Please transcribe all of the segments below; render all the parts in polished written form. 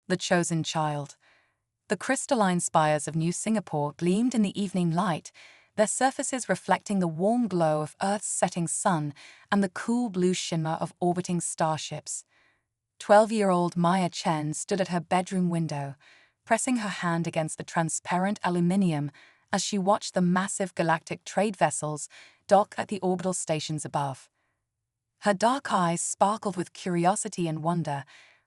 The chosen child. The crystalline spires of New Singapore gleamed in the evening light, their surfaces reflecting the warm glow of Earth's setting sun and the cool blue shimmer of orbiting starships. 12-year-old Maya Chen stood at her bedroom window, pressing her hand against the transparent aluminium as she watched the massive galactic trade vessels dock at the orbital stations above. Her dark eyes sparkled with curiosity and wonder,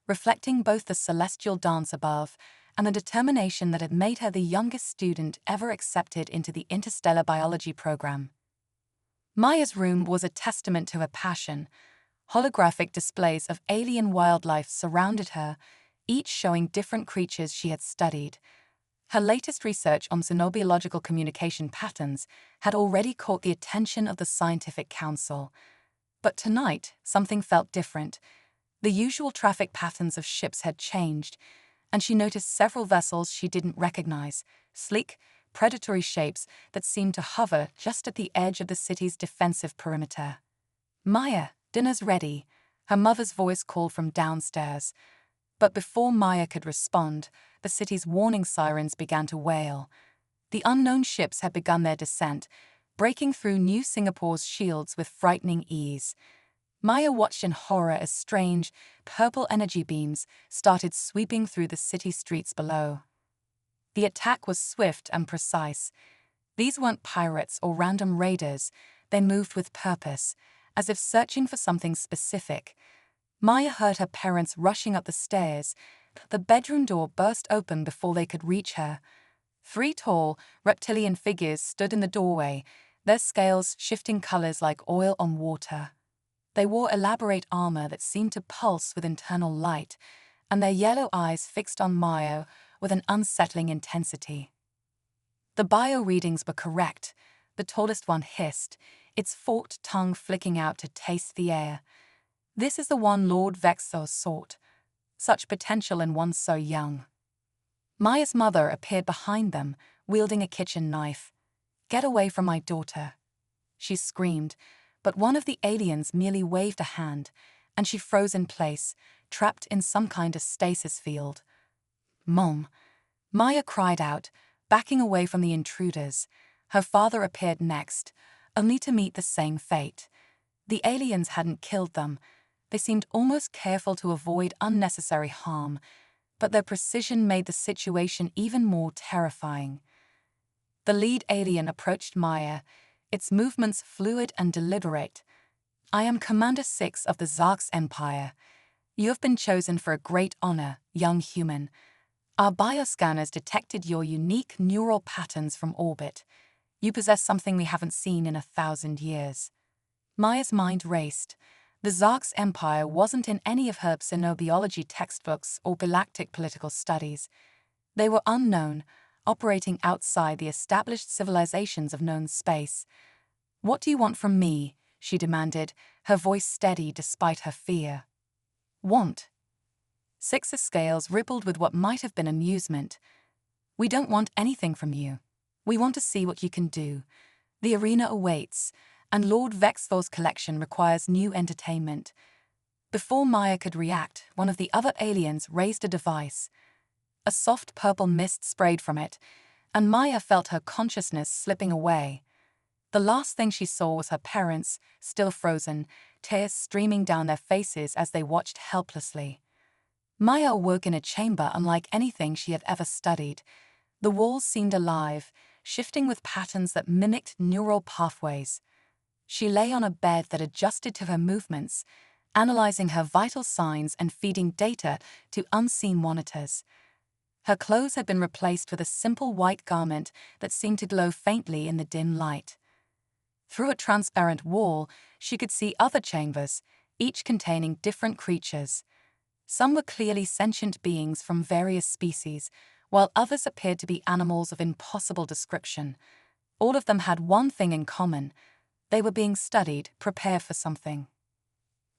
reflecting both the celestial dance above and the determination that had made her the youngest student ever accepted into the interstellar biology program. Maya's room was a testament to her passion. Holographic displays of alien wildlife surrounded her, each showing different creatures she had studied. Her latest research on xenobiological communication patterns had already caught the attention of the Scientific Council. But tonight, something felt different. The usual traffic patterns of ships had changed, and she noticed several vessels she didn't recognize, sleek, predatory shapes that seemed to hover just at the edge of the city's defensive perimeter. "Maya, dinner's ready," her mother's voice called from downstairs. But before Maya could respond, the city's warning sirens began to wail. The unknown ships had begun their descent, breaking through New Singapore's shields with frightening ease. Maya watched in horror as strange, purple energy beams started sweeping through the city streets below. The attack was swift and precise. These weren't pirates or random raiders, they moved with purpose, as if searching for something specific. Maya heard her parents rushing up the stairs. The bedroom door burst open before they could reach her. 3 tall, reptilian figures stood in the doorway, their scales shifting colors like oil on water. They wore elaborate armor that seemed to pulse with internal light, and their yellow eyes fixed on Maya with an unsettling intensity. The bio readings were correct. The tallest one hissed, its forked tongue flicking out to taste the air. "This is the one Lord Vexor sought. Such potential in one so young." Maya's mother appeared behind them, wielding a kitchen knife. "Get away from my daughter," she screamed, but one of the aliens merely waved a hand, and she froze in place, trapped in some kind of stasis field. "Mom," Maya cried out, backing away from the intruders. Her father appeared next, only to meet the same fate. The aliens hadn't killed them. They seemed almost careful to avoid unnecessary harm, but their precision made the situation even more terrifying. The lead alien approached Maya, its movements fluid and deliberate. "I am Commander 6 of the Zark's Empire. You have been chosen for a great honor, young human. Our bioscanners detected your unique neural patterns from orbit. You possess something we haven't seen in 1,000 years." Maya's mind raced. The Zark's Empire wasn't in any of her xenobiology textbooks or galactic political studies. They were unknown, operating outside the established civilizations of known space. "What do you want from me?" she demanded, her voice steady despite her fear. "Want?" Six's scales rippled with what might have been amusement. "We don't want anything from you. We want to see what you can do. The arena awaits, and Lord Vexthor's collection requires new entertainment." Before Maya could react, one of the other aliens raised a device. A soft purple mist sprayed from it, and Maya felt her consciousness slipping away. The last thing she saw was her parents, still frozen, tears streaming down their faces as they watched helplessly. Maya awoke in a chamber unlike anything she had ever studied. The walls seemed alive, shifting with patterns that mimicked neural pathways. She lay on a bed that adjusted to her movements, analyzing her vital signs and feeding data to unseen monitors. Her clothes had been replaced with a simple white garment that seemed to glow faintly in the dim light. Through a transparent wall, she could see other chambers, each containing different creatures. Some were clearly sentient beings from various species, while others appeared to be animals of impossible description. All of them had one thing in common: they were being studied, prepared for something.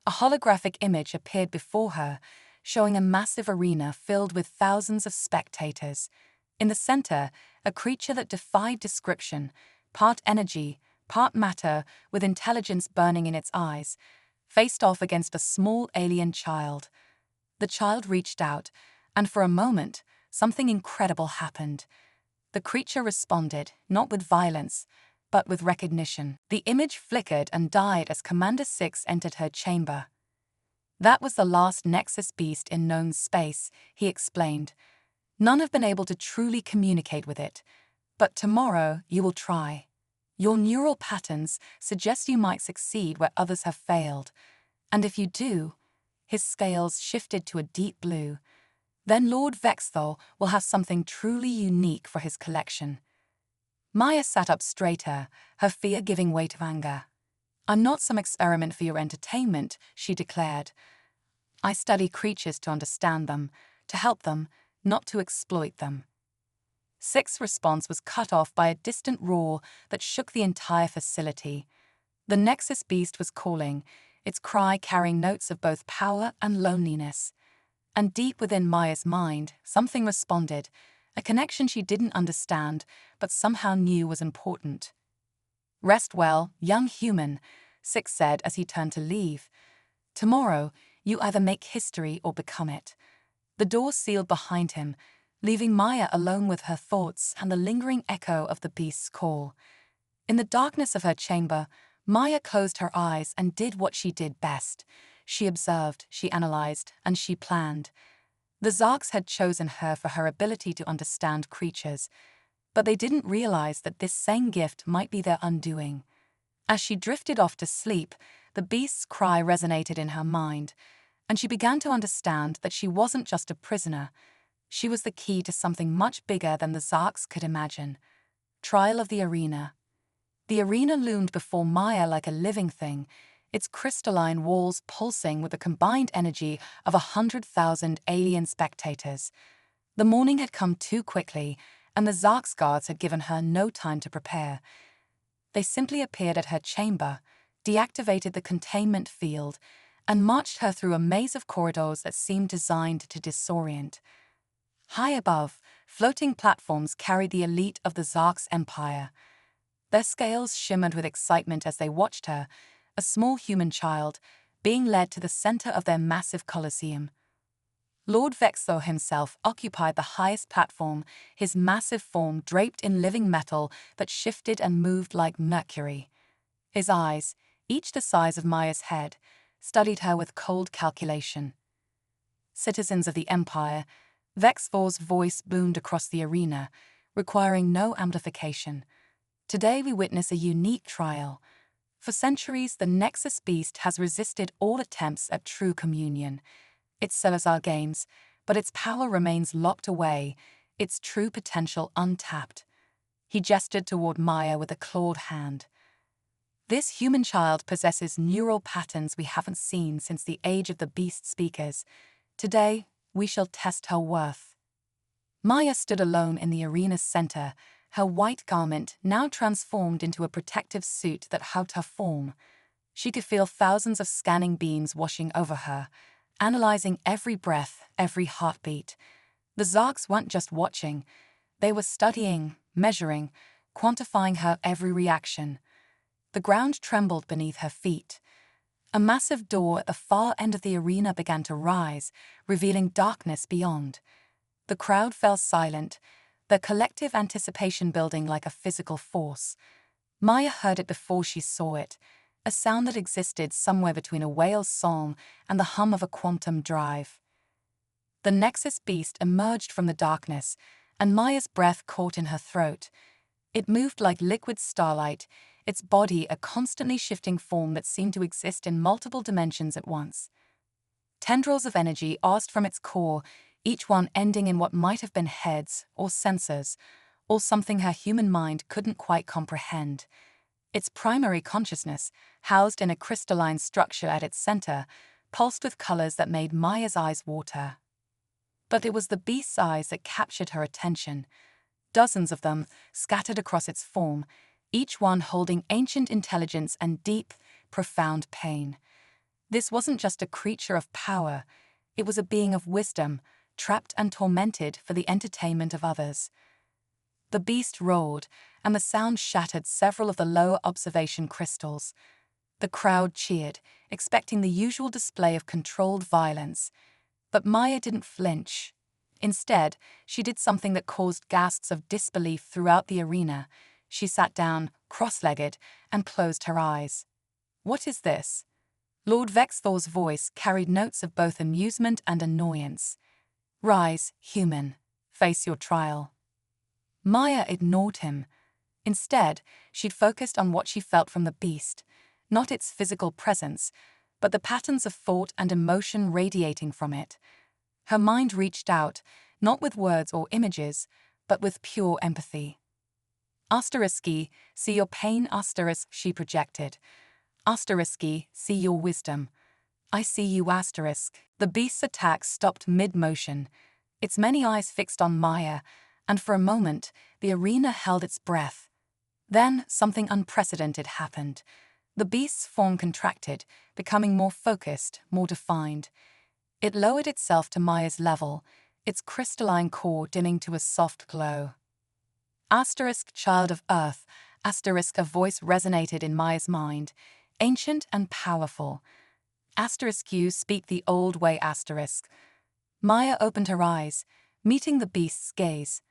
A holographic image appeared before her, showing a massive arena filled with thousands of spectators. In the center, a creature that defied description, part energy, part matter, with intelligence burning in its eyes, faced off against a small alien child. The child reached out, And for a moment, something incredible happened. The creature responded, not with violence, but with recognition. The image flickered and died as Commander 6 entered her chamber. That was the last Nexus beast in known space, he explained. None have been able to truly communicate with it, but tomorrow you will try. Your neural patterns suggest you might succeed where others have failed, and if you do, his scales shifted to a deep blue, then Lord Vexthal will have something truly unique for his collection. Maya sat up straighter, her fear giving way to anger. I'm not some experiment for your entertainment, she declared. I study creatures to understand them, to help them, not to exploit them. Six's response was cut off by a distant roar that shook the entire facility. The Nexus beast was calling, its cry carrying notes of both power and loneliness. And deep within Maya's mind, something responded, a connection she didn't understand, but somehow knew was important. Rest well, young human, Six said as he turned to leave. Tomorrow, you either make history or become it. The door sealed behind him, leaving Maya alone with her thoughts and the lingering echo of the beast's call. In the darkness of her chamber, Maya closed her eyes and did what she did best. She observed, she analyzed, and she planned. The Zarks had chosen her for her ability to understand creatures, but they didn't realize that this same gift might be their undoing. As she drifted off to sleep, the beast's cry resonated in her mind, and she began to understand that she wasn't just a prisoner. She was the key to something much bigger than the Zarks could imagine. Trial of the arena. The arena loomed before Maya like a living thing, its crystalline walls pulsing with the combined energy of 100,000 alien spectators. The morning had come too quickly, and the Zarks guards had given her no time to prepare. They simply appeared at her chamber, deactivated the containment field, and marched her through a maze of corridors that seemed designed to disorient. High above, floating platforms carried the elite of the Zarks Empire. Their scales shimmered with excitement as they watched her, a small human child, being led to the center of their massive colosseum. Lord Vexthal himself occupied the highest platform, his massive form draped in living metal that shifted and moved like mercury. His eyes, each the size of Maya's head, studied her with cold calculation. Citizens of the Empire, Vexthal's voice boomed across the arena, requiring no amplification. Today we witness a unique trial. For centuries, the Nexus beast has resisted all attempts at true communion. It sells our games, but its power remains locked away, its true potential untapped. He gestured toward Maya with a clawed hand. This human child possesses neural patterns we haven't seen since the age of the beast speakers. Today, we shall test her worth. Maya stood alone in the arena's center, her white garment now transformed into a protective suit that hugged her form. She could feel thousands of scanning beams washing over her, analyzing every breath, every heartbeat. The Zarks weren't just watching. They were studying, measuring, quantifying her every reaction. The ground trembled beneath her feet. A massive door at the far end of the arena began to rise, revealing darkness beyond. The crowd fell silent, their collective anticipation building like a physical force. Maya heard it before she saw it, a sound that existed somewhere between a whale's song and the hum of a quantum drive. The Nexus beast emerged from the darkness, and Maya's breath caught in her throat. It moved like liquid starlight, its body a constantly shifting form that seemed to exist in multiple dimensions at once. Tendrils of energy oozed from its core, each one ending in what might have been heads or sensors, or something her human mind couldn't quite comprehend. Its primary consciousness, housed in a crystalline structure at its center, pulsed with colors that made Maya's eyes water. But it was the beast's eyes that captured her attention. Dozens of them, scattered across its form, each one holding ancient intelligence and deep, profound pain. This wasn't just a creature of power, it was a being of wisdom, trapped and tormented for the entertainment of others. The beast roared, and the sound shattered several of the lower observation crystals. The crowd cheered, expecting the usual display of controlled violence. But Maya didn't flinch. Instead, she did something that caused gasps of disbelief throughout the arena. She sat down, cross-legged, and closed her eyes. "What is this?" Lord Vexthor's voice carried notes of both amusement and annoyance. "Rise, human. Face your trial." Maya ignored him. Instead, she'd focused on what she felt from the beast, not its physical presence, but the patterns of thought and emotion radiating from it. Her mind reached out, not with words or images, but with pure empathy. "Asteriski, see your pain, asterisk," she projected. "Asteriski, see your wisdom. I see you, asterisk." The beast's attack stopped mid-motion, its many eyes fixed on Maya, and for a moment, the arena held its breath. Then, something unprecedented happened. The beast's form contracted, becoming more focused, more defined. It lowered itself to Maya's level, its crystalline core dimming to a soft glow. Asterisk, child of Earth, asterisk, a voice resonated in Maya's mind, ancient and powerful. Asterisk, you speak the old way, asterisk. Maya opened her eyes, meeting the beast's gaze.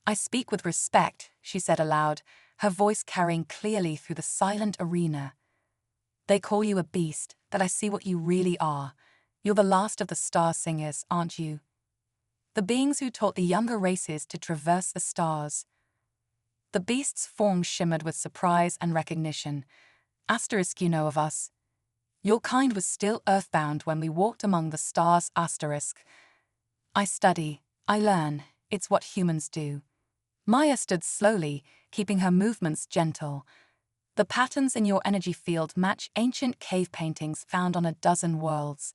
"I speak with respect," she said aloud, her voice carrying clearly through the silent arena. "They call you a beast, but I see what you really are. You're the last of the star singers, aren't you? The beings who taught the younger races to traverse the stars." The beast's form shimmered with surprise and recognition. "Asterisk, you know of us. Your kind was still earthbound when we walked among the stars, asterisk. I study, I learn, it's what humans do." Maya stood slowly, keeping her movements gentle. "The patterns in your energy field match ancient cave paintings found on a dozen worlds.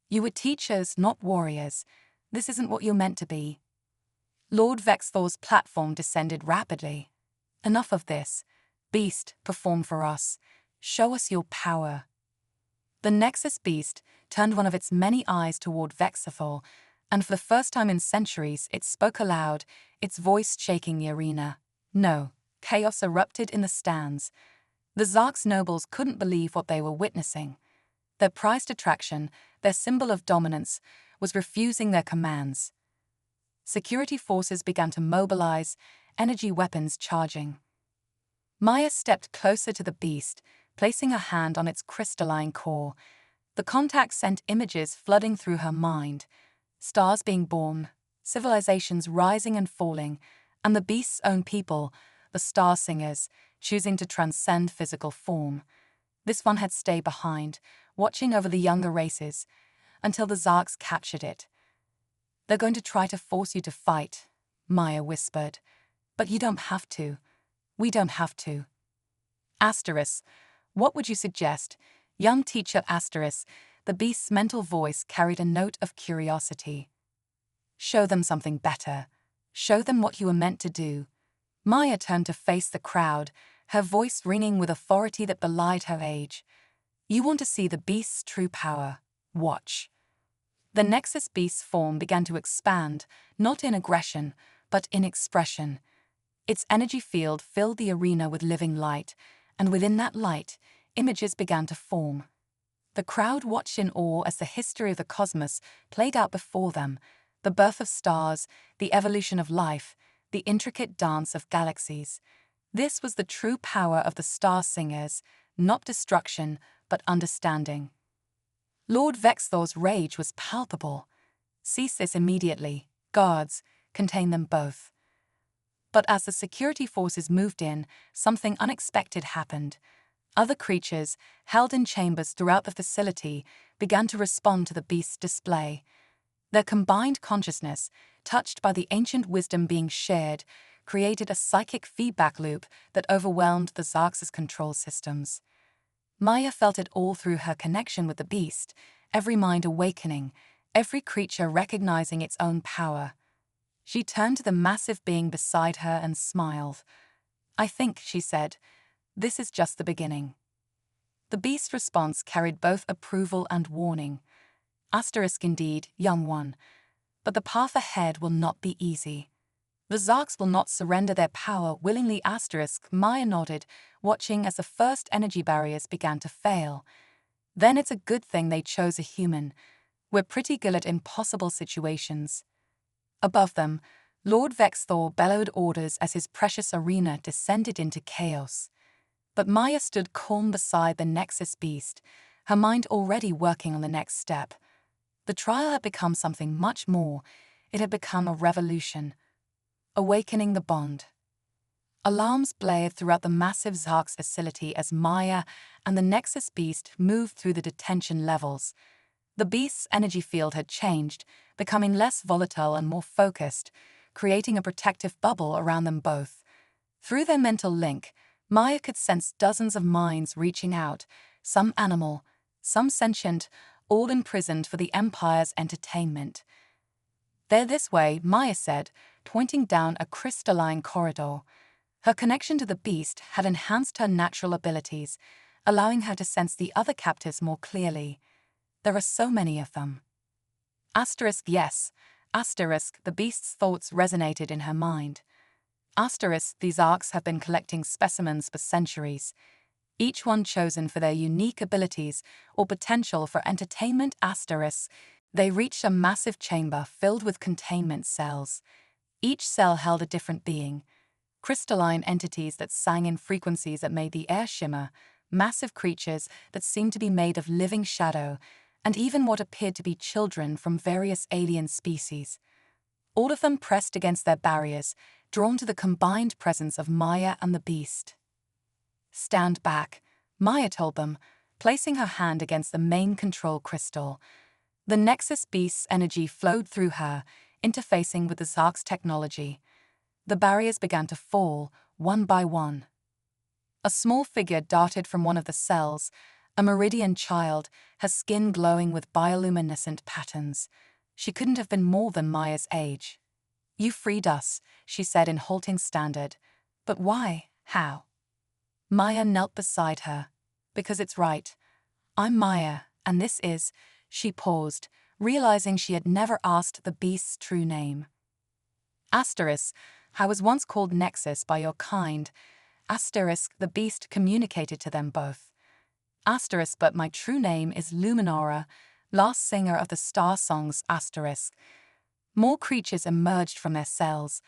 You were teachers, not warriors. This isn't what you're meant to be." Lord Vexthor's platform descended rapidly. "Enough of this. Beast, perform for us. Show us your power." The Nexus beast turned one of its many eyes toward Vexthor, and for the first time in centuries it spoke aloud, its voice shaking the arena. No, chaos erupted in the stands. The Zark's nobles couldn't believe what they were witnessing. Their prized attraction, their symbol of dominance, was refusing their commands. Security forces began to mobilize, energy weapons charging. Maya stepped closer to the beast, placing her hand on its crystalline core. The contact sent images flooding through her mind. Stars being born, civilizations rising and falling, and the beast's own people, the star singers, choosing to transcend physical form. This one had stayed behind, watching over the younger races, until the Zarks captured it. "They're going to try to force you to fight," Maya whispered. "But you don't have to. We don't have to." Asterisk, what would you suggest? Young teacher asterisk, the beast's mental voice carried a note of curiosity. "Show them something better. Show them what you were meant to do." Maya turned to face the crowd, her voice ringing with authority that belied her age. "You want to see the beast's true power? Watch." The Nexus beast's form began to expand, not in aggression, but in expression. Its energy field filled the arena with living light, and within that light, images began to form. The crowd watched in awe as the history of the cosmos played out before them, the birth of stars, the evolution of life, the intricate dance of galaxies. This was the true power of the star singers, not destruction, but understanding. Lord Vexthor's rage was palpable. "Cease this immediately. Guards, contain them both." But as the security forces moved in, something unexpected happened. Other creatures, held in chambers throughout the facility, began to respond to the beast's display. Their combined consciousness, touched by the ancient wisdom being shared, created a psychic feedback loop that overwhelmed the Zarks' control systems. Maya felt it all through her connection with the beast, every mind awakening, every creature recognizing its own power. She turned to the massive being beside her and smiled. "I think," she said, "this is just the beginning." The beast's response carried both approval and warning. Asterisk indeed, young one. But the path ahead will not be easy. The Zarks will not surrender their power willingly, asterisk. Maya nodded, watching as the first energy barriers began to fail. "Then it's a good thing they chose a human. We're pretty good at impossible situations." Above them, Lord Vexthor bellowed orders as his precious arena descended into chaos. But Maya stood calm beside the Nexus beast, her mind already working on the next step. The trial had become something much more. It had become a revolution, awakening the bond. Alarms blared throughout the massive Zark's facility as Maya and the Nexus beast moved through the detention levels. The beast's energy field had changed, becoming less volatile and more focused, creating a protective bubble around them both. Through their mental link, Maya could sense dozens of minds reaching out, some animal, some sentient, all imprisoned for the Empire's entertainment. "They're this way," Maya said, pointing down a crystalline corridor. Her connection to the beast had enhanced her natural abilities, allowing her to sense the other captives more clearly. "There are so many of them." Asterisk yes. Asterisk the beast's thoughts resonated in her mind. Asterisk these arcs have been collecting specimens for centuries, each one chosen for their unique abilities or potential for entertainment. Asterisk they reached a massive chamber filled with containment cells. Each cell held a different being. Crystalline entities that sang in frequencies that made the air shimmer, massive creatures that seemed to be made of living shadow, and even what appeared to be children from various alien species. All of them pressed against their barriers, drawn to the combined presence of Maya and the beast. "Stand back," Maya told them, placing her hand against the main control crystal. The Nexus beast's energy flowed through her, interfacing with the Zark's technology. The barriers began to fall, one by one. A small figure darted from one of the cells, a Meridian child, her skin glowing with bioluminescent patterns. She couldn't have been more than Maya's age. "You freed us," she said in halting standard. "But why? How?" Maya knelt beside her. "Because it's right. I'm Maya, and this is—" She paused, realizing she had never asked the beast's true name. Asterisk, I was once called Nexus by your kind. Asterisk, the beast communicated to them both. Asterisk, but my true name is Luminara, last singer of the star songs. Asterisk. More creatures emerged from their cells,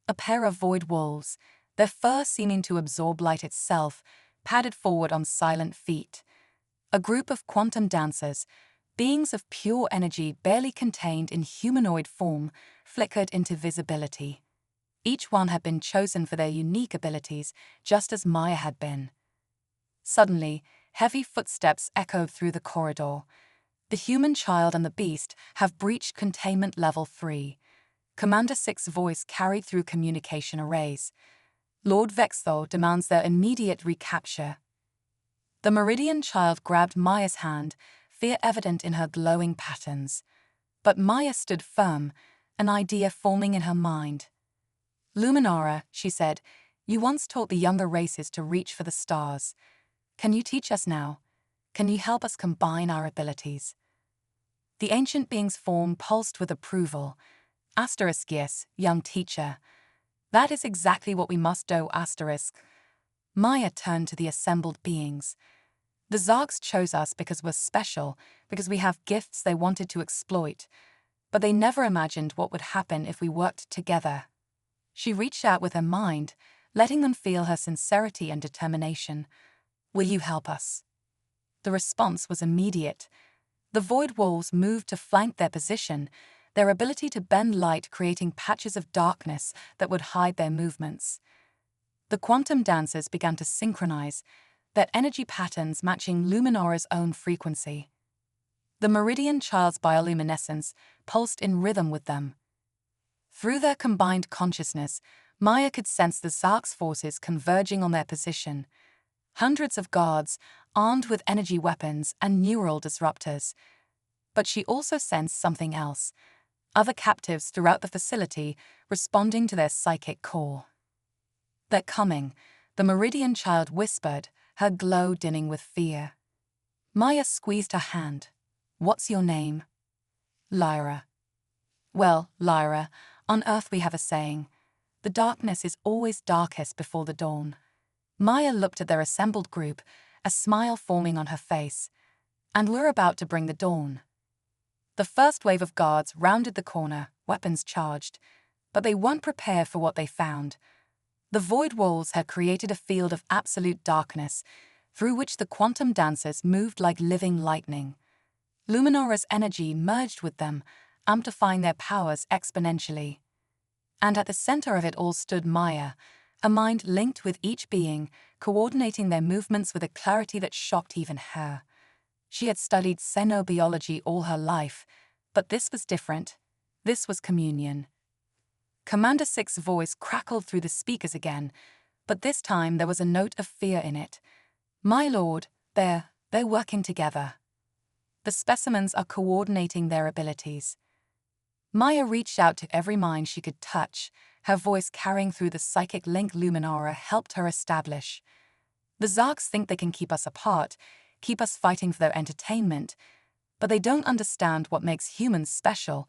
a pair of void wolves, their fur seeming to absorb light itself, padded forward on silent feet. A group of quantum dancers, beings of pure energy barely contained in humanoid form, flickered into visibility. Each one had been chosen for their unique abilities, just as Maya had been. Suddenly, heavy footsteps echoed through the corridor. The human child and the beast have breached containment level 3. Commander 6's voice carried through communication arrays. Lord Vexthor demands their immediate recapture. The Meridian child grabbed Maya's hand, fear evident in her glowing patterns. But Maya stood firm, an idea forming in her mind. "Luminara," she said, "you once taught the younger races to reach for the stars. Can you teach us now? Can you help us combine our abilities?" The ancient being's form pulsed with approval. Asterisk yes, young teacher. That is exactly what we must do. Asterisk. Maya turned to the assembled beings. "The Zarks chose us because we're special, because we have gifts they wanted to exploit. But they never imagined what would happen if we worked together." She reached out with her mind, letting them feel her sincerity and determination. "Will you help us?" The response was immediate. The void wolves moved to flank their position, their ability to bend light creating patches of darkness that would hide their movements. The quantum dancers began to synchronize, their energy patterns matching Luminara's own frequency. The Meridian child's bioluminescence pulsed in rhythm with them. Through their combined consciousness, Maya could sense the Zark's forces converging on their position. Hundreds of guards, armed with energy weapons and neural disruptors. But she also sensed something else. Other captives throughout the facility responding to their psychic call. "They're coming," the Meridian child whispered, her glow dimming with fear. Maya squeezed her hand. "What's your name?" "Lyra." "Well, Lyra, on Earth we have a saying, the darkness is always darkest before the dawn." Maya looked at their assembled group, a smile forming on her face. "And we're about to bring the dawn." The first wave of guards rounded the corner, weapons charged, but they weren't prepared for what they found. The void walls had created a field of absolute darkness, through which the quantum dancers moved like living lightning. Luminora's energy merged with them, amplifying their powers exponentially. And at the center of it all stood Maya, a mind linked with each being, coordinating their movements with a clarity that shocked even her. She had studied xenobiology all her life, but this was different. This was communion. Commander Six's voice crackled through the speakers again, but this time there was a note of fear in it. "My lord, they're working together. The specimens are coordinating their abilities." Maya reached out to every mind she could touch, her voice carrying through the psychic link Luminara helped her establish. "The Zarks think they can keep us apart, keep us fighting for their entertainment, but they don't understand what makes humans special.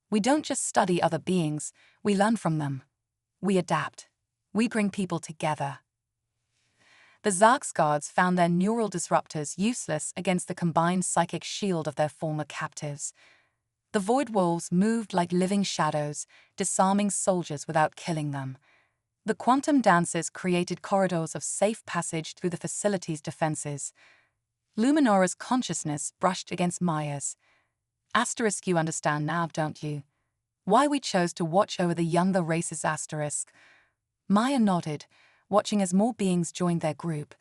We don't just study other beings, we learn from them. We adapt. We bring people together." The Zarks guards found their neural disruptors useless against the combined psychic shield of their former captives. The void wolves moved like living shadows, disarming soldiers without killing them. The quantum dancers created corridors of safe passage through the facility's defenses. Luminora's consciousness brushed against Maya's. "Asterisk, you understand now, don't you? Why we chose to watch over the younger races, asterisk." Maya nodded, watching as more beings joined their group,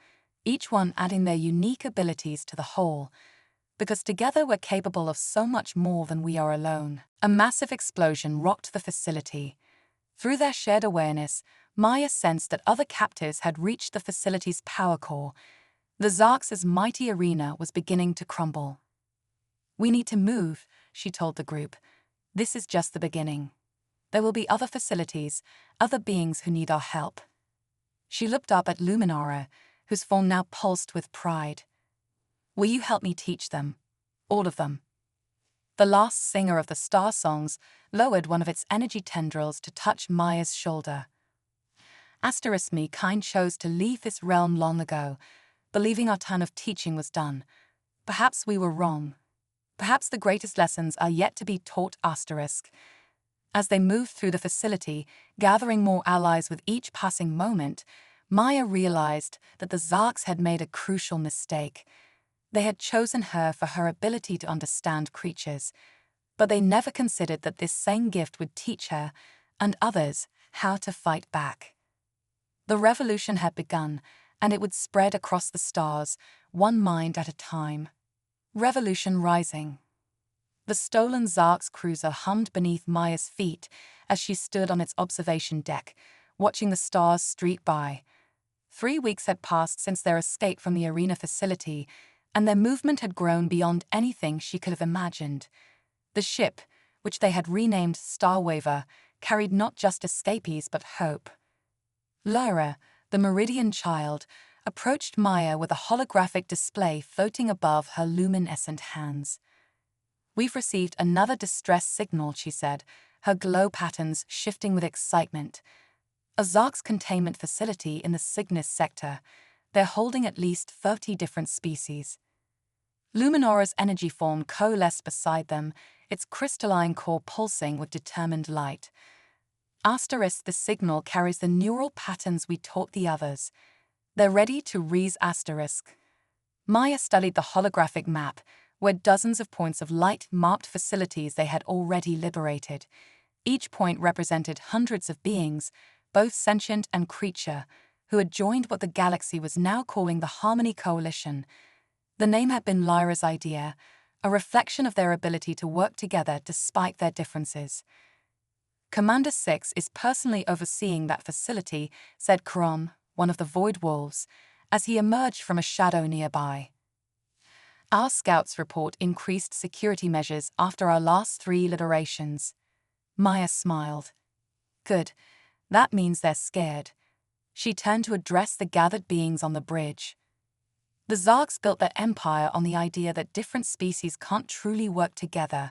each one adding their unique abilities to the whole. Because together we're capable of so much more than we are alone. A massive explosion rocked the facility. Through their shared awareness, Maya sensed that other captives had reached the facility's power core. The Zarks' mighty arena was beginning to crumble. "We need to move," she told the group. "This is just the beginning. There will be other facilities, other beings who need our help." She looked up at Luminara, whose form now pulsed with pride. "Will you help me teach them? All of them?" The last singer of the star songs lowered one of its energy tendrils to touch Maya's shoulder. "Asterisk, me kind chose to leave this realm long ago, believing our turn of teaching was done. Perhaps we were wrong. Perhaps the greatest lessons are yet to be taught, asterisk." As they moved through the facility, gathering more allies with each passing moment, Maya realized that the Zarks had made a crucial mistake. They had chosen her for her ability to understand creatures, but they never considered that this same gift would teach her, and others, how to fight back. The revolution had begun, and it would spread across the stars, one mind at a time. Revolution rising. The stolen Zark's cruiser hummed beneath Maya's feet as she stood on its observation deck, watching the stars streak by. 3 weeks had passed since their escape from the arena facility, and their movement had grown beyond anything she could have imagined. The ship, which they had renamed Starwaver, carried not just escapees but hope. Lyra, the Meridian Child, approached Maya with a holographic display floating above her luminescent hands. "We've received another distress signal," she said, her glow patterns shifting with excitement. "A Zark's containment facility in the Cygnus sector. They're holding at least 30 different species." Luminora's energy form coalesced beside them, its crystalline core pulsing with determined light. "Asterisk, the signal carries the neural patterns we taught the others. They're ready to raise asterisk." Maya studied the holographic map, where dozens of points of light marked facilities they had already liberated. Each point represented hundreds of beings, both sentient and creature, who had joined what the galaxy was now calling the Harmony Coalition. The name had been Lyra's idea, a reflection of their ability to work together despite their differences. "Commander Six is personally overseeing that facility," said Krom, one of the Void Wolves, as he emerged from a shadow nearby. "Our scouts report increased security measures after our last 3 liberations." Maya smiled. "Good. That means they're scared." She turned to address the gathered beings on the bridge. "The Zarks built their empire on the idea that different species can't truly work together,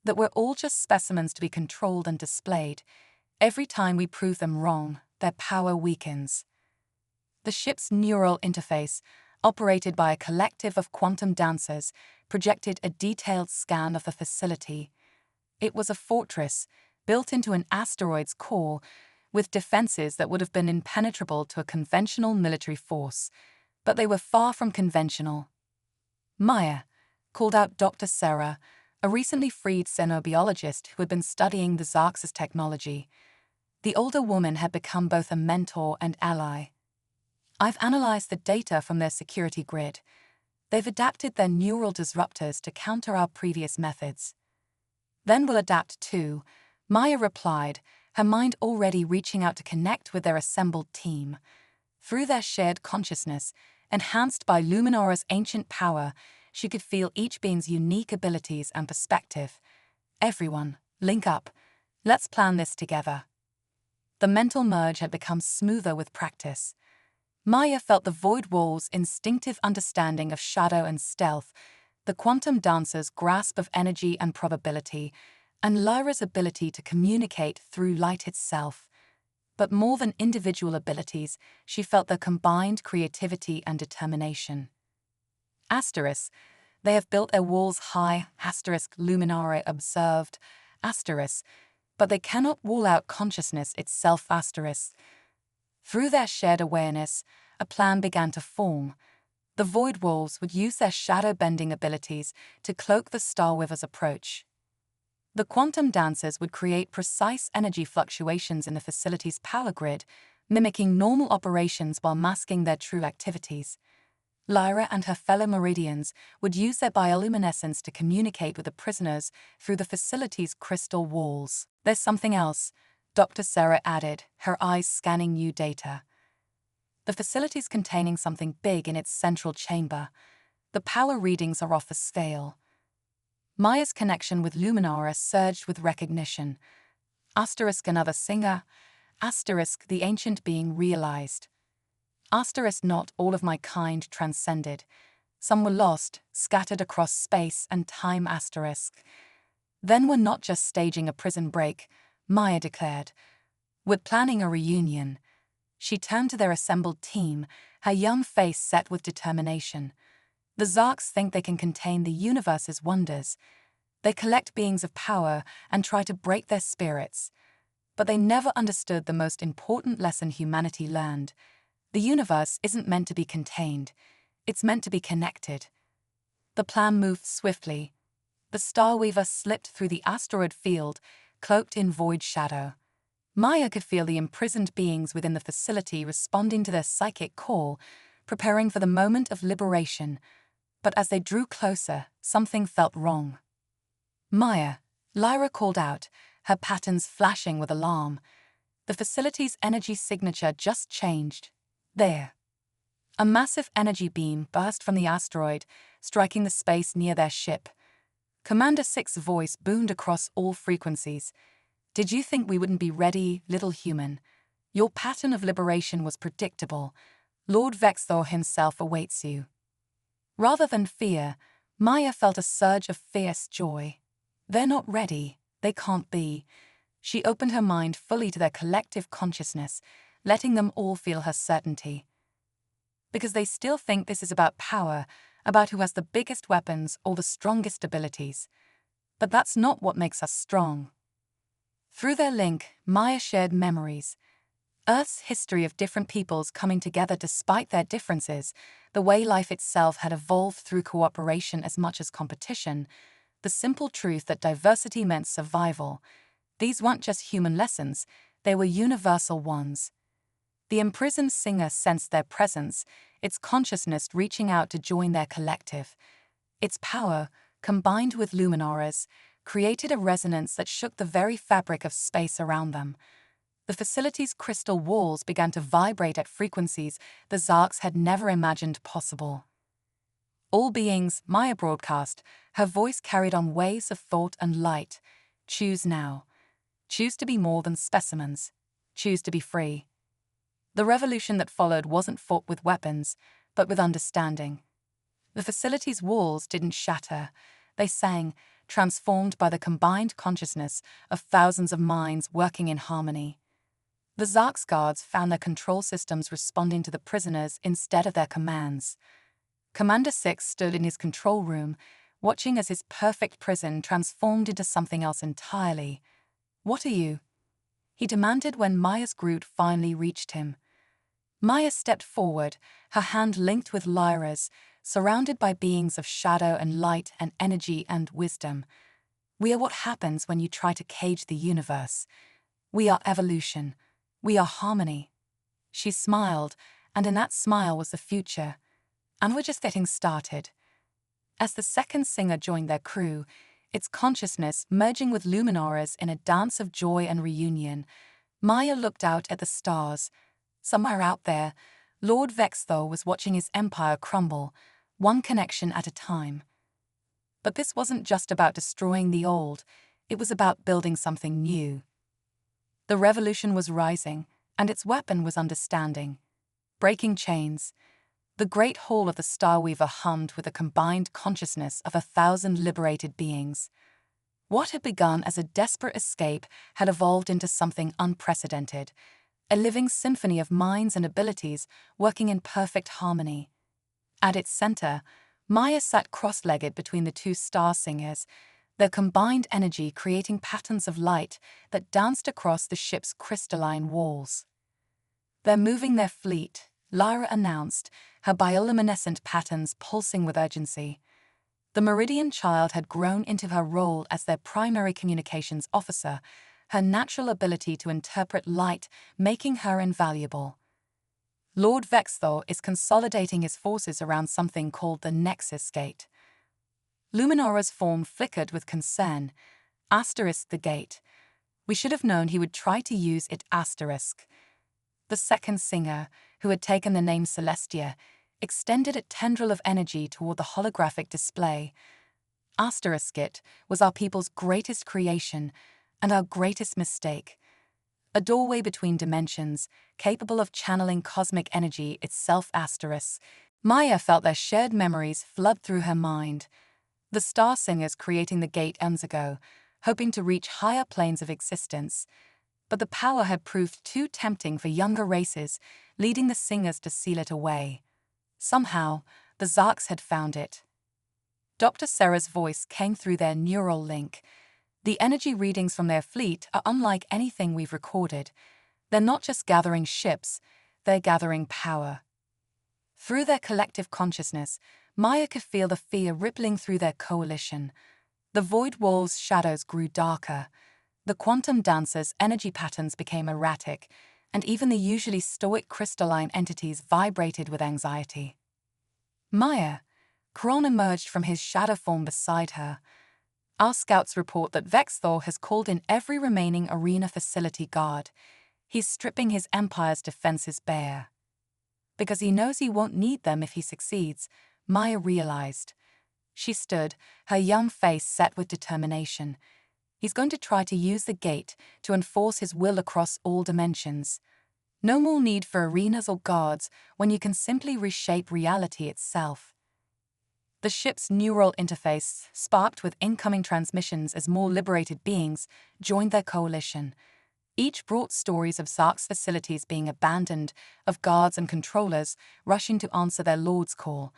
that we're all just specimens to be controlled and displayed. Every time we prove them wrong, their power weakens." The ship's neural interface, operated by a collective of quantum dancers, projected a detailed scan of the facility. It was a fortress, built into an asteroid's core, with defenses that would have been impenetrable to a conventional military force. But they were far from conventional. Maya called out Dr. Sarah, a recently freed xenobiologist who had been studying the Xarx's technology. The older woman had become both a mentor and ally. I've analyzed the data from their security grid. They've adapted their neural disruptors to counter our previous methods. Then we'll adapt too, Maya replied, her mind already reaching out to connect with their assembled team. Through their shared consciousness, enhanced by Luminora's ancient power, she could feel each being's unique abilities and perspective. Everyone, link up. Let's plan this together. The mental merge had become smoother with practice. Maya felt the Void Wall's instinctive understanding of shadow and stealth, the quantum dancer's grasp of energy and probability, and Lyra's ability to communicate through light itself. But more than individual abilities, she felt their combined creativity and determination. Asterisk, they have built their walls high, asterisk, Luminara observed, asterisk, but they cannot wall out consciousness itself, asterisk. Through their shared awareness, a plan began to form. The Void Wolves would use their shadow-bending abilities to cloak the Starweaver's approach. The quantum dancers would create precise energy fluctuations in the facility's power grid, mimicking normal operations while masking their true activities. Lyra and her fellow Meridians would use their bioluminescence to communicate with the prisoners through the facility's crystal walls. There's something else, Dr. Sarah added, her eyes scanning new data. The facility's containing something big in its central chamber. The power readings are off the scale. Maya's connection with Luminara surged with recognition. Asterisk, another singer. Asterisk, the ancient being realized. Asterisk, not all of my kind transcended. Some were lost, scattered across space and time, asterisk. Then we're not just staging a prison break, Maya declared. We're planning a reunion. She turned to their assembled team, her young face set with determination. The Xarx think they can contain the universe's wonders. They collect beings of power and try to break their spirits. But they never understood the most important lesson humanity learned. The universe isn't meant to be contained. It's meant to be connected. The plan moved swiftly. The Starweaver slipped through the asteroid field, cloaked in void shadow. Maya could feel the imprisoned beings within the facility responding to their psychic call, preparing for the moment of liberation. But as they drew closer, something felt wrong. Maya, Lyra called out, her patterns flashing with alarm. The facility's energy signature just changed. There. A massive energy beam burst from the asteroid, striking the space near their ship. Commander Six's voice boomed across all frequencies. Did you think we wouldn't be ready, little human? Your pattern of liberation was predictable. Lord Vexthor himself awaits you. Rather than fear, Maya felt a surge of fierce joy. They're not ready. They can't be. She opened her mind fully to their collective consciousness, letting them all feel her certainty. Because they still think this is about power, about who has the biggest weapons or the strongest abilities. But that's not what makes us strong. Through their link, Maya shared memories. Earth's history of different peoples coming together despite their differences, the way life itself had evolved through cooperation as much as competition, the simple truth that diversity meant survival. These weren't just human lessons, they were universal ones. The imprisoned singer sensed their presence, its consciousness reaching out to join their collective. Its power, combined with Luminara's, created a resonance that shook the very fabric of space around them. The facility's crystal walls began to vibrate at frequencies the Xarx had never imagined possible. All beings, Maya broadcast, her voice carried on waves of thought and light. Choose now. Choose to be more than specimens. Choose to be free. The revolution that followed wasn't fought with weapons, but with understanding. The facility's walls didn't shatter. They sang, transformed by the combined consciousness of thousands of minds working in harmony. The Xarx guards found their control systems responding to the prisoners instead of their commands. Commander Six stood in his control room, watching as his perfect prison transformed into something else entirely. "What are you?" he demanded when Maya's Groot finally reached him. Maya stepped forward, her hand linked with Lyra's, surrounded by beings of shadow and light and energy and wisdom. "We are what happens when you try to cage the universe. We are evolution. We are harmony." She smiled, and in that smile was the future. "And we're just getting started." As the second singer joined their crew, its consciousness merging with Luminora's in a dance of joy and reunion, Maya looked out at the stars. Somewhere out there, Lord Vexthor was watching his empire crumble, one connection at a time. But this wasn't just about destroying the old, it was about building something new. The revolution was rising, and its weapon was understanding. Breaking chains. The great hall of the Starweaver hummed with the combined consciousness of 1,000 liberated beings. What had begun as a desperate escape had evolved into something unprecedented, a living symphony of minds and abilities working in perfect harmony. At its center, Maya sat cross-legged between the two star singers, their combined energy creating patterns of light that danced across the ship's crystalline walls. "They're moving their fleet," Lyra announced, her bioluminescent patterns pulsing with urgency. The Meridian child had grown into her role as their primary communications officer, her natural ability to interpret light making her invaluable. "Lord Vexthor is consolidating his forces around something called the Nexus Gate." Luminora's form flickered with concern. "Asterisk the gate. We should have known he would try to use it." Asterisk. The second singer, who had taken the name Celestia, extended a tendril of energy toward the holographic display. "Asterisk it was our people's greatest creation and our greatest mistake. A doorway between dimensions, capable of channeling cosmic energy itself." Asterisk. Maya felt their shared memories flood through her mind. The star singers creating the gate eons ago, hoping to reach higher planes of existence. But the power had proved too tempting for younger races, leading the singers to seal it away. Somehow, the Zarks had found it. Dr. Sarah's voice came through their neural link. "The energy readings from their fleet are unlike anything we've recorded. They're not just gathering ships, they're gathering power." Through their collective consciousness, Maya could feel the fear rippling through their coalition. The void wall's shadows grew darker. The quantum dancer's energy patterns became erratic, and even the usually stoic crystalline entities vibrated with anxiety. "Maya," Kron emerged from his shadow form beside her. "Our scouts report that Vexthor has called in every remaining arena facility guard. He's stripping his empire's defenses bare." Because he knows he won't need them if he succeeds, Maya realized. She stood, her young face set with determination. He's going to try to use the gate to enforce his will across all dimensions. No more need for arenas or guards when you can simply reshape reality itself. The ship's neural interface sparked with incoming transmissions as more liberated beings joined their coalition. Each brought stories of Zark's facilities being abandoned, of guards and controllers rushing to answer their lord's call.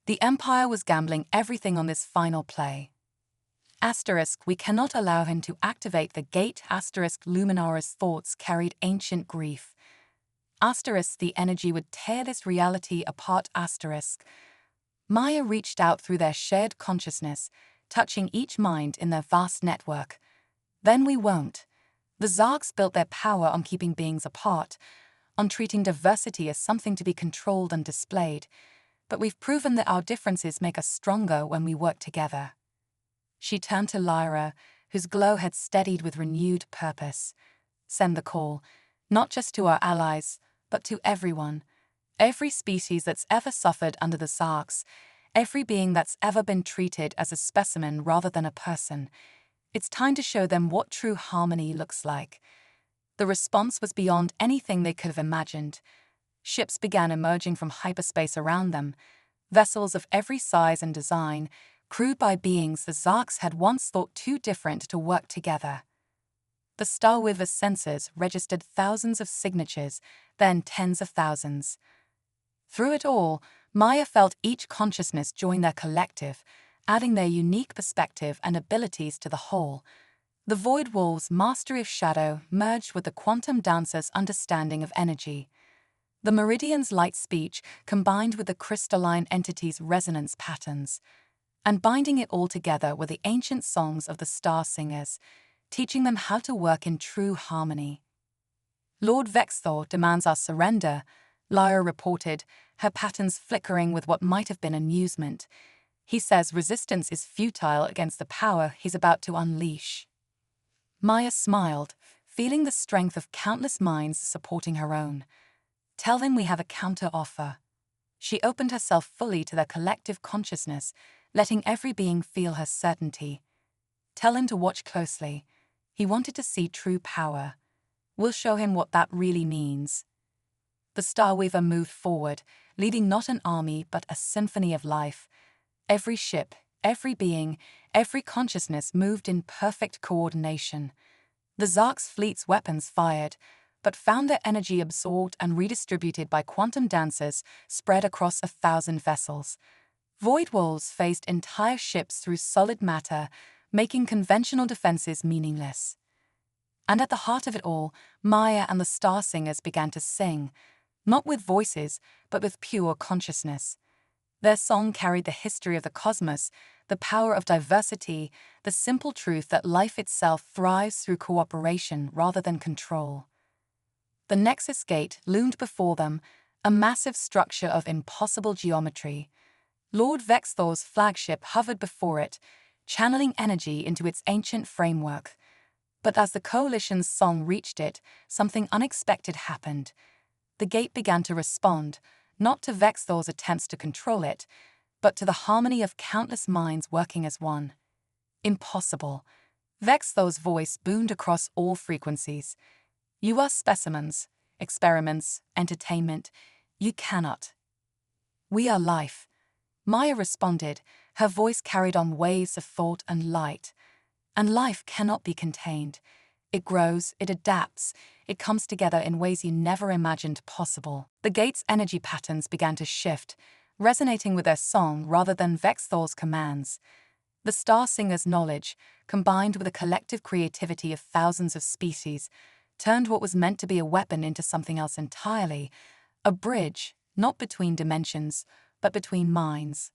The Empire was gambling everything on this final play. Asterisk, "We cannot allow him to activate the gate." Asterisk, Luminora's thoughts carried ancient grief. Asterisk, "The energy would tear this reality apart." Asterisk. Maya reached out through their shared consciousness, touching each mind in their vast network. "Then we won't." The Zarks built their power on keeping beings apart, on treating diversity as something to be controlled and displayed. But we've proven that our differences make us stronger when we work together. She turned to Lyra, whose glow had steadied with renewed purpose. "Send the call, not just to our allies, but to everyone. Every species that's ever suffered under the Zarks, every being that's ever been treated as a specimen rather than a person. It's time to show them what true harmony looks like." The response was beyond anything they could have imagined. Ships began emerging from hyperspace around them, vessels of every size and design, crewed by beings the Zarks had once thought too different to work together. The Starweaver's sensors registered thousands of signatures, then tens of thousands. Through it all, Maya felt each consciousness join their collective, adding their unique perspective and abilities to the whole. The Void Wolves' mastery of shadow merged with the quantum dancer's understanding of energy. The Meridian's light speech combined with the crystalline entity's resonance patterns, and binding it all together were the ancient songs of the Star Singers, teaching them how to work in true harmony. Lord Vexthor demands our surrender, Lyra reported, her patterns flickering with what might have been amusement. He says resistance is futile against the power he's about to unleash. Maya smiled, feeling the strength of countless minds supporting her own. Tell them we have a counter-offer. She opened herself fully to their collective consciousness, letting every being feel her certainty. Tell him to watch closely. He wanted to see true power. We'll show him what that really means. The Starweaver moved forward, leading not an army but a symphony of life. Every ship, every being, every consciousness moved in perfect coordination. The Zark's fleet's weapons fired, but found their energy absorbed and redistributed by quantum dancers spread across 1,000 vessels. Void Wolves phased entire ships through solid matter, making conventional defenses meaningless. And at the heart of it all, Maya and the Star Singers began to sing, not with voices, but with pure consciousness. Their song carried the history of the cosmos, the power of diversity, the simple truth that life itself thrives through cooperation rather than control. The Nexus Gate loomed before them, a massive structure of impossible geometry. Lord Vexthor's flagship hovered before it, channeling energy into its ancient framework. But as the Coalition's song reached it, something unexpected happened. The gate began to respond, not to Vexthor's attempts to control it, but to the harmony of countless minds working as one. Impossible. Vexthor's voice boomed across all frequencies. You are specimens, experiments, entertainment. You cannot. We are life. Maya responded, her voice carried on waves of thought and light. And life cannot be contained. It grows, it adapts, it comes together in ways you never imagined possible. The gate's energy patterns began to shift, resonating with their song rather than Vexthor's commands. The Star Singer's knowledge, combined with the collective creativity of thousands of species, turned what was meant to be a weapon into something else entirely, a bridge, not between dimensions, but between minds.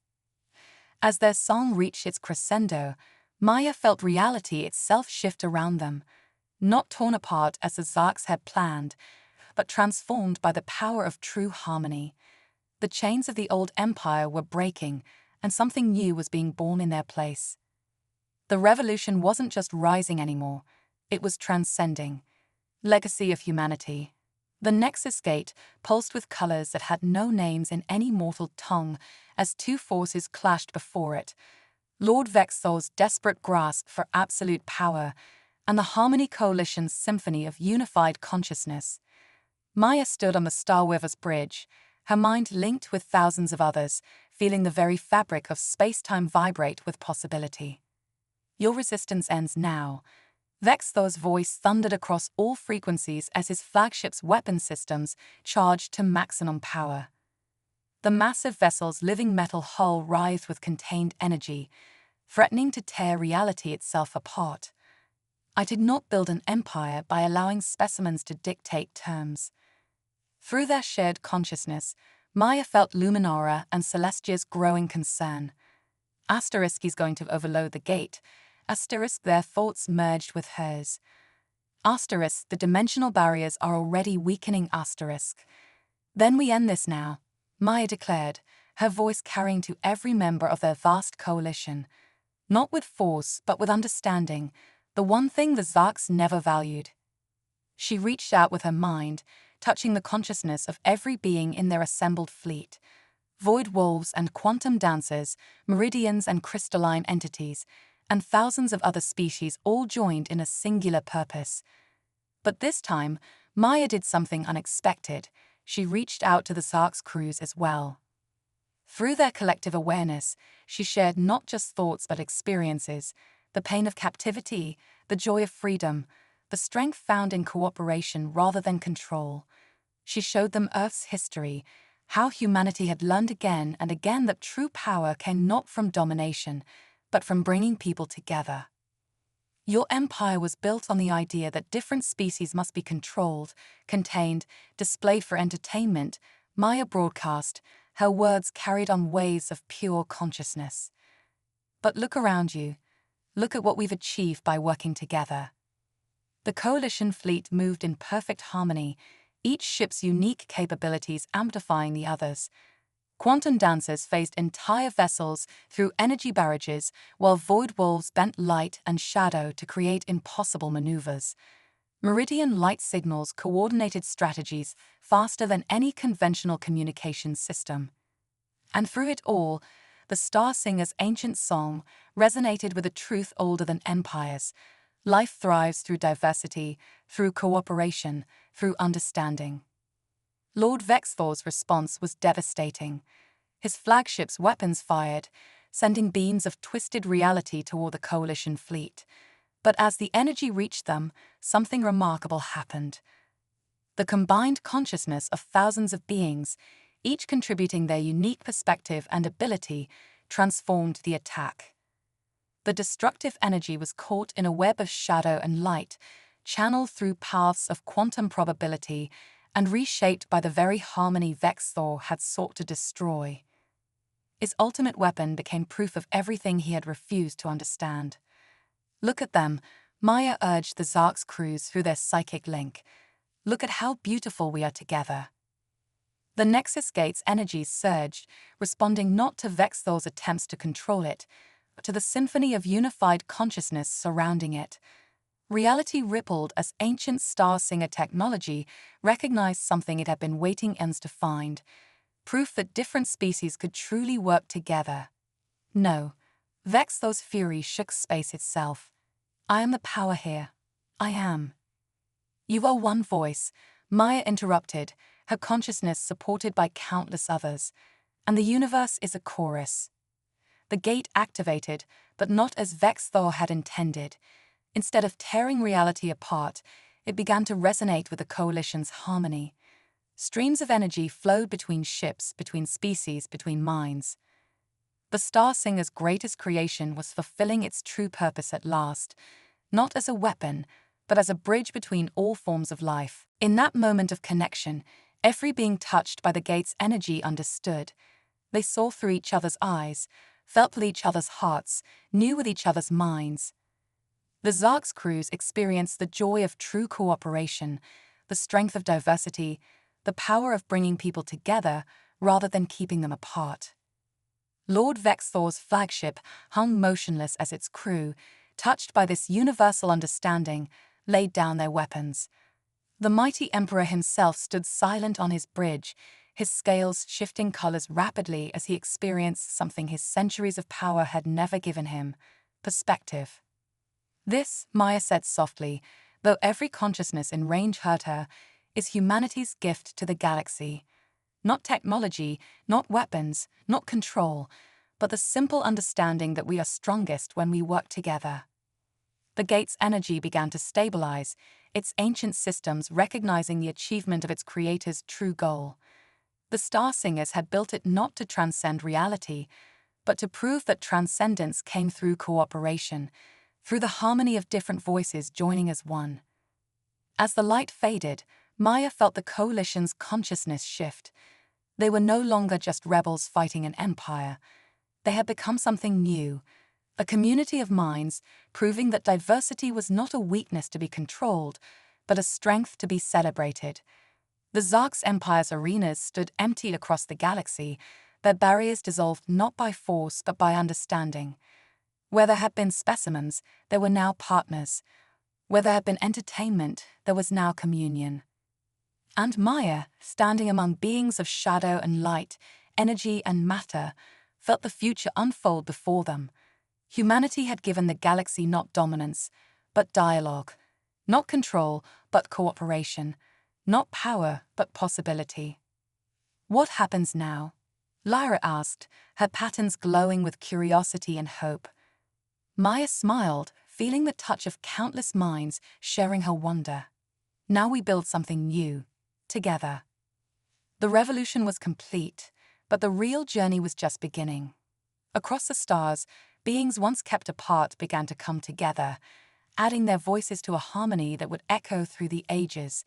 As their song reached its crescendo, Maya felt reality itself shift around them, not torn apart as the Zarks had planned, but transformed by the power of true harmony. The chains of the old empire were breaking, and something new was being born in their place. The revolution wasn't just rising anymore, it was transcending. Legacy of humanity. The Nexus Gate pulsed with colors that had no names in any mortal tongue as two forces clashed before it. Lord Vexthor's desperate grasp for absolute power, and the Harmony Coalition's symphony of unified consciousness. Maya stood on the Starweaver's bridge, her mind linked with thousands of others, feeling the very fabric of space-time vibrate with possibility. Your resistance ends now. Vexthor's voice thundered across all frequencies as his flagship's weapon systems charged to maximum power. The massive vessel's living metal hull writhed with contained energy, threatening to tear reality itself apart. I did not build an empire by allowing specimens to dictate terms. Through their shared consciousness, Maya felt Luminara and Celestia's growing concern. Asterisk is going to overload the gate. Asterisk, their thoughts merged with hers. Asterisk, the dimensional barriers are already weakening. Asterisk. Then we end this now, Maya declared, her voice carrying to every member of their vast coalition. Not with force, but with understanding, the one thing the Zarks never valued. She reached out with her mind, touching the consciousness of every being in their assembled fleet. Void wolves and quantum dancers, meridians and crystalline entities, and thousands of other species all joined in a singular purpose. But this time, Maya did something unexpected. She reached out to the Zark's crews as well. Through their collective awareness, she shared not just thoughts but experiences, the pain of captivity, the joy of freedom, the strength found in cooperation rather than control. She showed them Earth's history, how humanity had learned again and again that true power came not from domination, but from bringing people together. Your empire was built on the idea that different species must be controlled, contained, displayed for entertainment. Maya broadcast, her words carried on waves of pure consciousness. But look around you. Look at what we've achieved by working together. The coalition fleet moved in perfect harmony, each ship's unique capabilities amplifying the others. Quantum dancers phased entire vessels through energy barrages, while void wolves bent light and shadow to create impossible maneuvers. Meridian light signals coordinated strategies faster than any conventional communication system. And through it all, the Star Singer's ancient song resonated with a truth older than empires. Life thrives through diversity, through cooperation, through understanding. Lord Vexthor's response was devastating. His flagship's weapons fired, sending beams of twisted reality toward the coalition fleet. But as the energy reached them, something remarkable happened. The combined consciousness of thousands of beings, each contributing their unique perspective and ability, transformed the attack. The destructive energy was caught in a web of shadow and light, channeled through paths of quantum probability, and reshaped by the very harmony Vexthor had sought to destroy. His ultimate weapon became proof of everything he had refused to understand. Look at them, Maya urged the Zark's crews through their psychic link. Look at how beautiful we are together. The Nexus Gate's energies surged, responding not to Vexthor's attempts to control it, but to the symphony of unified consciousness surrounding it. Reality rippled as ancient Star Singer technology recognized something it had been waiting ends to find, proof that different species could truly work together. No, Vexthor's fury shook space itself. I am the power here. I am. You are one voice, Maya interrupted, her consciousness supported by countless others, and the universe is a chorus. The gate activated, but not as Vexthor had intended. Instead of tearing reality apart, it began to resonate with the coalition's harmony. Streams of energy flowed between ships, between species, between minds. The Star Singer's greatest creation was fulfilling its true purpose at last, not as a weapon, but as a bridge between all forms of life. In that moment of connection, every being touched by the gate's energy understood. They saw through each other's eyes, felt with each other's hearts, knew with each other's minds. The Zark's crews experienced the joy of true cooperation, the strength of diversity, the power of bringing people together rather than keeping them apart. Lord Vexthor's flagship hung motionless as its crew, touched by this universal understanding, laid down their weapons. The mighty Emperor himself stood silent on his bridge, his scales shifting colors rapidly as he experienced something his centuries of power had never given him: perspective. This, Maya said softly, though every consciousness in range heard her, is humanity's gift to the galaxy. Not technology, not weapons, not control, but the simple understanding that we are strongest when we work together. The gate's energy began to stabilize, its ancient systems recognizing the achievement of its creator's true goal. The Star Singers had built it not to transcend reality, but to prove that transcendence came through cooperation, through the harmony of different voices joining as one. As the light faded, Maya felt the coalition's consciousness shift. They were no longer just rebels fighting an empire. They had become something new, a community of minds, proving that diversity was not a weakness to be controlled, but a strength to be celebrated. The Zark's empire's arenas stood empty across the galaxy, their barriers dissolved not by force but by understanding. Where there had been specimens, there were now partners. Where there had been entertainment, there was now communion. And Maya, standing among beings of shadow and light, energy and matter, felt the future unfold before them. Humanity had given the galaxy not dominance, but dialogue. Not control, but cooperation. Not power, but possibility. What happens now? Lyra asked, her patterns glowing with curiosity and hope. Maya smiled, feeling the touch of countless minds sharing her wonder. Now we build something new, together. The revolution was complete, but the real journey was just beginning. Across the stars, beings once kept apart began to come together, adding their voices to a harmony that would echo through the ages.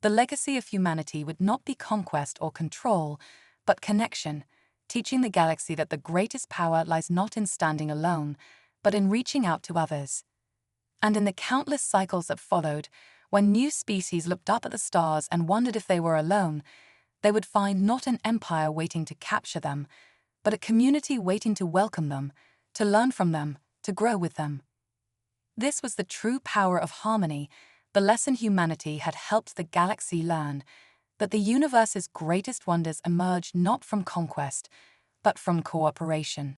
The legacy of humanity would not be conquest or control, but connection, teaching the galaxy that the greatest power lies not in standing alone, but in reaching out to others. And in the countless cycles that followed, when new species looked up at the stars and wondered if they were alone, they would find not an empire waiting to capture them, but a community waiting to welcome them, to learn from them, to grow with them. This was the true power of harmony, the lesson humanity had helped the galaxy learn, that the universe's greatest wonders emerge not from conquest, but from cooperation.